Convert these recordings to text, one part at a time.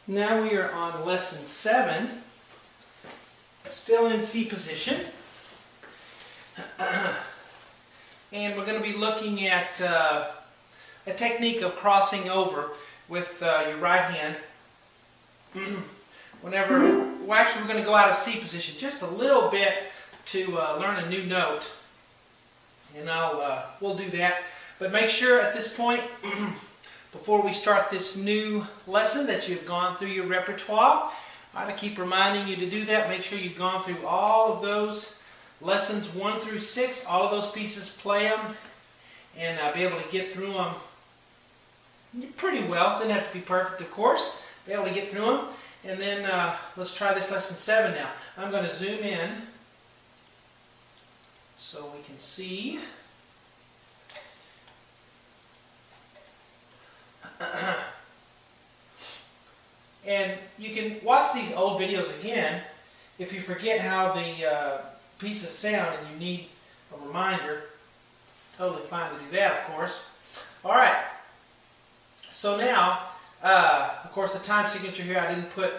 Now we are on lesson 7, still in C position. And we're going to be looking at a technique of crossing over with your right hand. Well, actually we're going to go out of C position just a little bit to learn a new note. And we'll do that. But make sure at this point, before we start this new lesson, that you've gone through your repertoire. I keep reminding you to do that. Make sure you've gone through all of those lessons 1 through 6, all of those pieces, play them, and be able to get through them pretty well. Doesn't have to be perfect, of course. Be able to get through them. And then let's try this lesson 7 now. I'm going to zoom in so we can see. And you can watch these old videos again if you forget how the pieces sound and you need a reminder. Totally fine to do that, of course. Alright, so now, of course the time signature here, I didn't put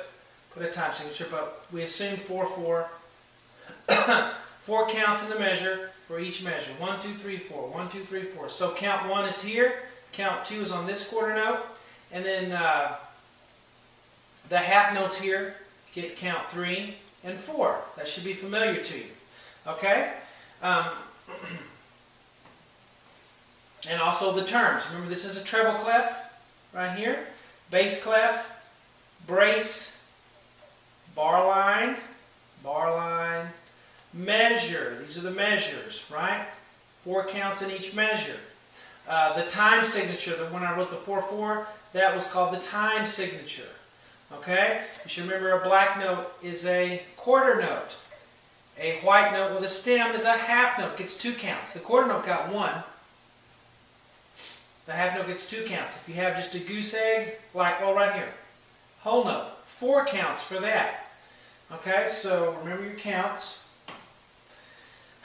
a time signature, but we assumed 4/4. 4 counts in the measure for each measure. 1, 2, 3, 4. 1, 2, 3, 4. So count 1 is here. Count 2 is on this quarter note. And then the half notes here get count 3 and 4. That should be familiar to you. Okay? And also the terms. Remember, this is a treble clef right here. Bass clef, brace, bar line, measure. These are the measures, right? 4 counts in each measure. The time signature, the one I wrote the 4/4, that was called the time signature. Okay? You should remember a black note is a quarter note. A white note with a stem is a half note. Gets 2 counts. The quarter note got 1. The half note gets 2 counts. If you have just a goose egg, like, well, right here, whole note, 4 counts for that. Okay, so remember your counts.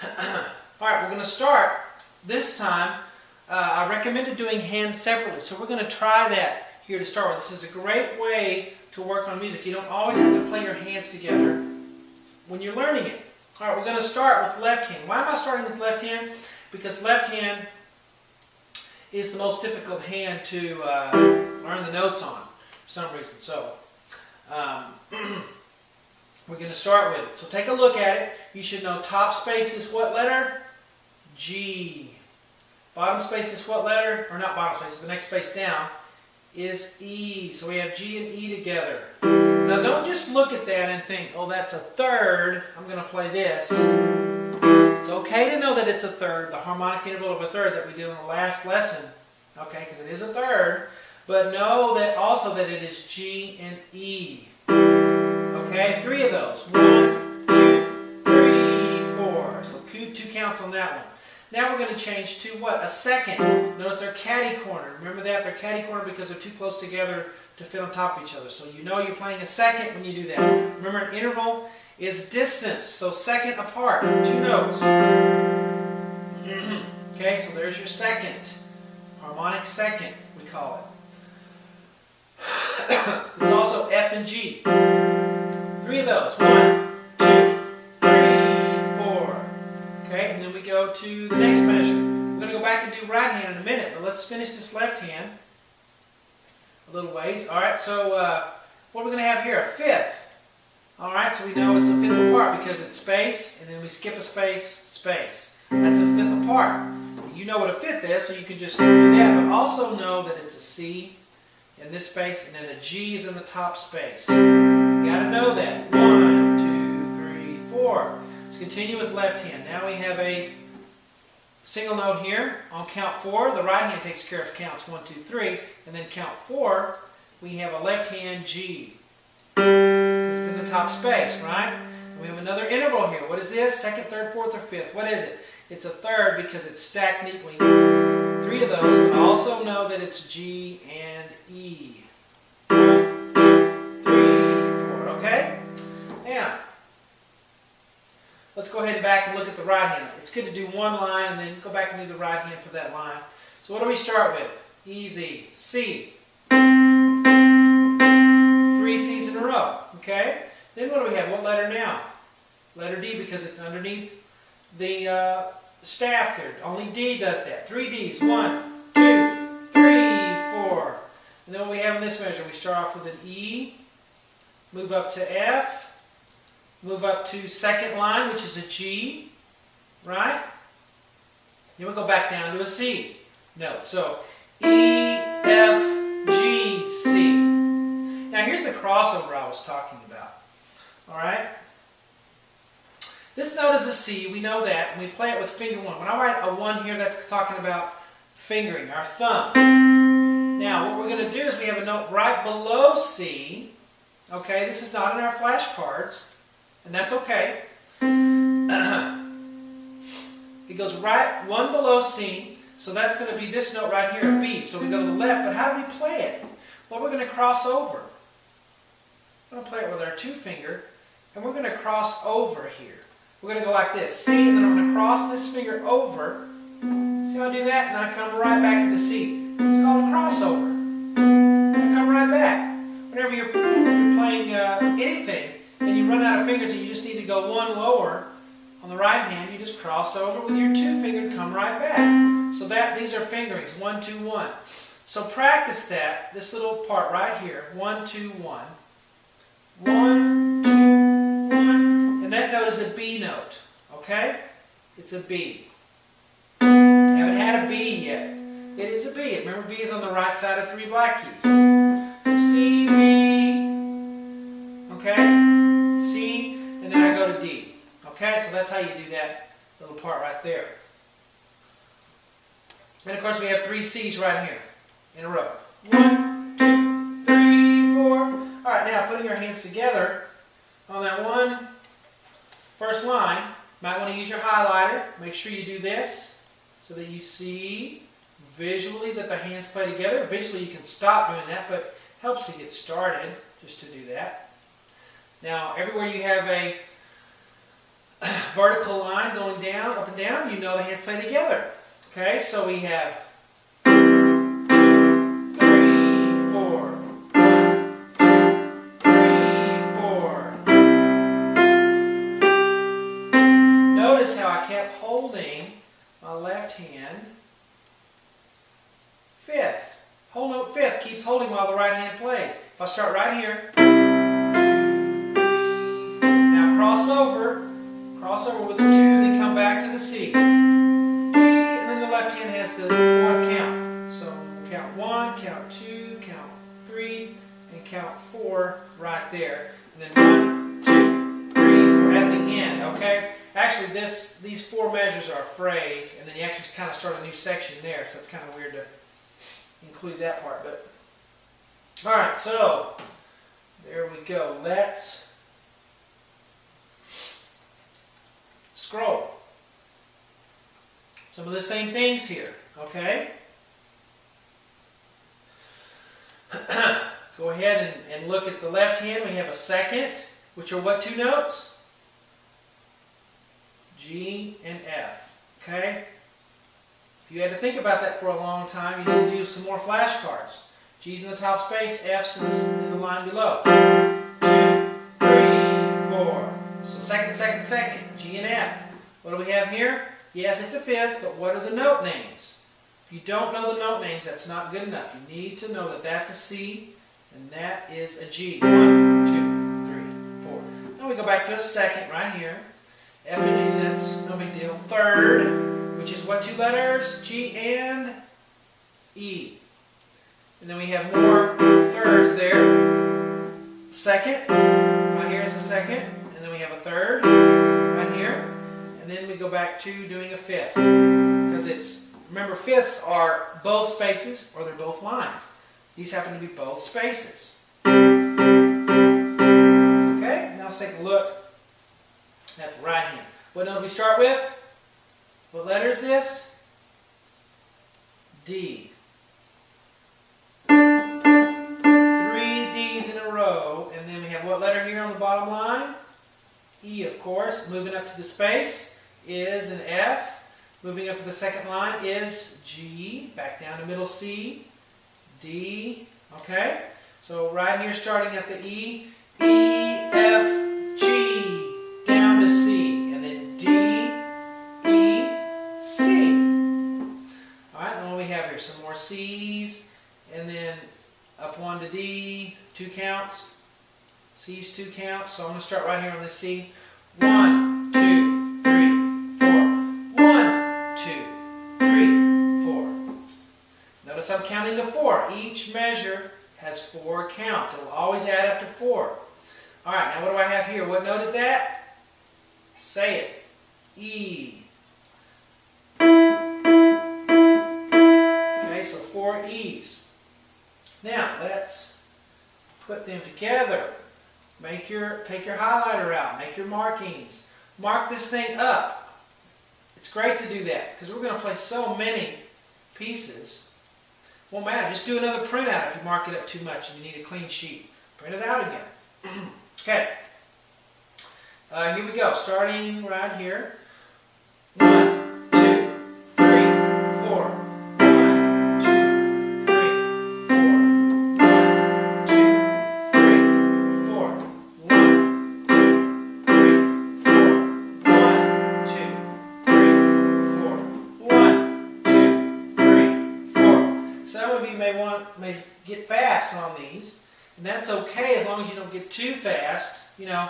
Alright, we're going to start this time. I recommended doing hands separately, so we're going to try that here to start with. This is a great way to work on music. You don't always have to play your hands together when you're learning it. Alright, we're going to start with left hand. Why am I starting with left hand? Because left hand is the most difficult hand to learn the notes on for some reason. So, we're going to start with it. So take a look at it. You should know top space is what letter? G. Bottom space is what letter? Or not bottom space, the next space down is E. So we have G and E together. Now don't just look at that and think, oh, that's a third. I'm going to play this. It's okay to know that it's a third, the harmonic interval of a third that we did in the last lesson. Okay, because it is a third. But know that also that it is G and E. Okay, 3 of those. 1, 2, 3, 4. So 2 counts on that one. Now we're going to change to what? A second. Notice they're catty cornered. Remember that? They're catty cornered because they're too close together to fit on top of each other. So you know you're playing a second when you do that. Remember, an interval is distance. So second apart. 2 notes. Okay, so there's your second. Harmonic second, we call it. It's also F and G. 3 of those. 1, 2, 3, 4. Okay, and then we go to the next measure. We're going to go back and do right hand in a minute, but let's finish this left hand a little ways. Alright, so what are we going to have here? A fifth. Alright, so we know it's a fifth apart because it's space, and then we skip a space, space. That's a fifth apart. You know what a fifth is, so you can just do that, but also know that it's a C in this space, and then a G is in the top space. You got to know that. 1, 2, 3, 4. Let's continue with left hand. Now we have a single note here on count 4. The right hand takes care of counts 1, 2, 3. And then count 4, we have a left hand G. Because it's in the top space, right? And we have another interval here. What is this? Second, third, fourth, or fifth? What is it? It's a third because it's stacked neatly. 3 of those, but also know that it's G and E. 1, 2, 3, 4. Okay? Now, let's go ahead and back and look at the right hand. It's good to do one line and then go back and do the right hand for that line. So what do we start with? Easy. C. 3 Okay? Then what do we have? What letter now? Letter D, because it's underneath the staff there. Only D does that. 3 Ds. 1, 2, 3, 4. And then what we have in this measure, we start off with an E, move up to F, move up to second line, which is a G, right? Then we'll go back down to a C note. So E, F, G, C. Now here's the crossover I was talking about. All right? This note is a C, we know that, and we play it with finger 1. When I write a 1 here, that's talking about fingering, our thumb. Now, what we're going to do is we have a note right below C. Okay, this is not in our flashcards, and that's okay. It goes right 1 below C, so that's going to be this note right here, a B. So we go to the left, but how do we play it? Well, we're going to cross over. We're going to play it with our 2 finger, and we're going to cross over here. We're going to go like this, C, and then I'm going to cross this finger over. See how I do that? And then I come right back to the C. It's called a crossover. And I come right back. Whenever you're playing anything, and you run out of fingers and you just need to go 1 lower on the right hand, you just cross over with your 2 finger and come right back. So these are fingerings, 1, 2, 1. So practice that, this little part right here, 1, 2, 1. 1, 2, 1. And that note is a B note, okay? It's a B. I haven't had a B yet. It is a B. Remember, B is on the right side of 3 black keys. So C, B, okay? C, and then I go to D. Okay, so that's how you do that little part right there. And of course we have 3 C's right here in a row. 1, 2, 3, 4. Alright, now putting your hands together on that first line, you might want to use your highlighter. Make sure you do this so that you see visually that the hands play together. Visually you can stop doing that, but it helps to get started just to do that. Now everywhere you have a vertical line going down, up and down, you know the hands play together. Okay, so we have 1, 2, 3, 4. 1, 2, 3, 4. Notice how I kept holding my left hand. 5th. Whole note 5th keeps holding while the right hand plays. If I start right here, 2, 3, 4. Now cross over with the 2, then come back to the C. D, and then the left hand has the 4th count. So count 1, count 2, count 3, and count 4 right there. And then 1, 2, 3, 4 at the end, okay? Actually, these 4 measures are a phrase, and then you actually kind of start a new section there, so it's kind of weird to include that part. But all right, so there we go. Let's scroll. Some of the same things here, okay? Go ahead and look at the left hand. We have a second, which are what 2 notes? G and F, okay? If you had to think about that for a long time, you need to do some more flashcards. G's in the top space, F's in the line below. 2, 3, 4. So second, G and F. What do we have here? Yes, it's a 5th, but what are the note names? If you don't know the note names, that's not good enough. You need to know that that's a C and that is a G. 1, 2, 3, 4. Now we go back to a second right here. F and G, that's no big deal. 3rd, which is what 2 letters? G and E. And then we have more 3rds there. Second, right here is a second. And then we have a 3rd right here. And then we go back to doing a 5th. Because remember 5ths are both spaces or they're both lines. These happen to be both spaces. Okay, now let's take a look at the right hand. What note do we start with? What letter is this? D. 3 D's in a row. And then we have what letter here on the bottom line? E, of course. Moving up to the space is an F. Moving up to the second line is G. Back down to middle C. D. Okay? So right here starting at the E. E, to D, 2 counts. C's 2 counts. So I'm going to start right here on this C. 1, 2, 3, 4. 1, 2, 3, 4. Notice I'm counting to 4. Each measure has 4 counts. It will always add up to 4. All right, now what do I have here? What note is that? Say it. E. Okay, so 4 E's. Now let's put them together. Take your highlighter out. Make your markings. Mark this thing up. It's great to do that because we're going to play so many pieces. Won't matter. Just do another printout if you mark it up too much and you need a clean sheet. Print it out again. Okay. Here we go. Starting right here. 1, 2, 3, 4. 1, 2, 3, 4. 1, 2, 3, 4. 1, 2, 3, 4. 1, 2, 3, 4. 1, 2, 3, 4. Some of you may get fast on these, and that's okay as long as you don't get too fast. You know,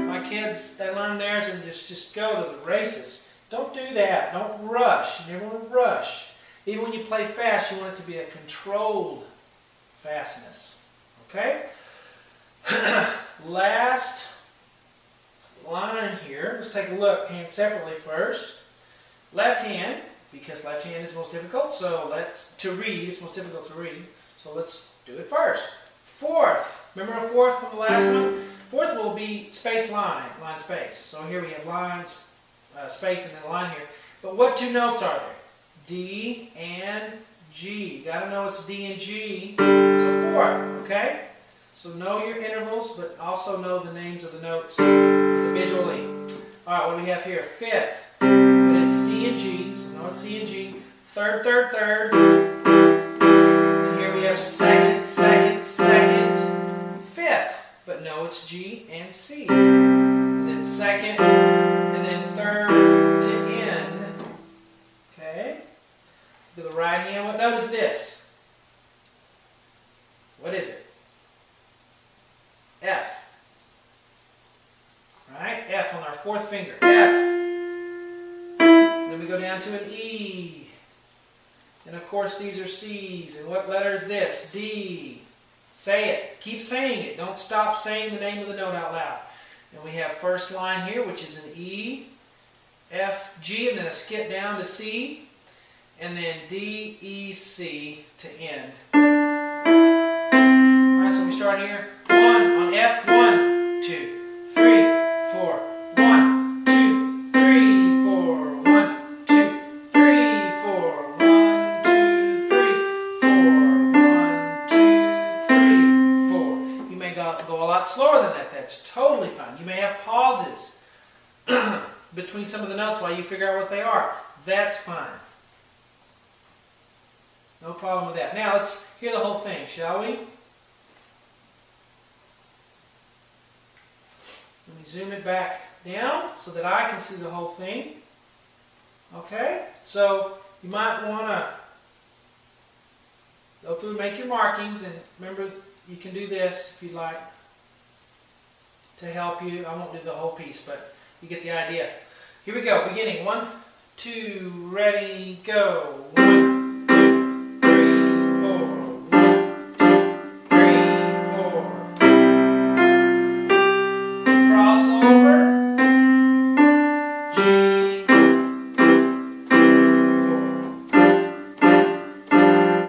my kids, they learn theirs and just go to the races. Don't do that. Don't rush. You never want to rush. Even when you play fast, you want it to be a controlled fastness. Okay? Last line here. Let's take a look. Hand separately first. Left hand, because left hand is most difficult. So to read, it's most difficult to read. So let's do it first. Fourth. Remember a fourth from the last one? Fourth will be space line space. So here we have lines, space, and then a line here. But what 2 notes are there? D and G. You got to know it's D and G. It's a fourth, okay? So know your intervals, but also know the names of the notes individually. All right, what do we have here? Fifth. But it's C and G, so know it's C and G. Third, third, third. And here we have second, second, second. Fifth, but no, it's G and C. And then second, and then third to end. Okay? To the right hand, what note is this? What is it? F. Right? F on our fourth finger. F. Then we go down to an E. And of course these are C's. And what letter is this? D. Say it. Keep saying it. Don't stop saying the name of the note out loud. And we have first line here, which is an E, F, G, and then a skip down to C, and then D, E, C to end. Alright, so we start here. 1 on F, 1, 2, 3, 4. 1, 2, 3, 4. 1, 2, 3, 4. 1, 2, 3, 4. 1, 2, 3, 4. You may go a lot slower than that. That's totally fine. You may have pauses between some of the notes while you figure out what they are. That's fine. No problem with that. Now let's hear the whole thing, shall we? Let me zoom it back down so that I can see the whole thing. Okay? So you might want to go through and make your markings, and remember you can do this if you'd like to help you. I won't do the whole piece, but you get the idea. Here we go. Beginning. 1, 2, ready, go. 1,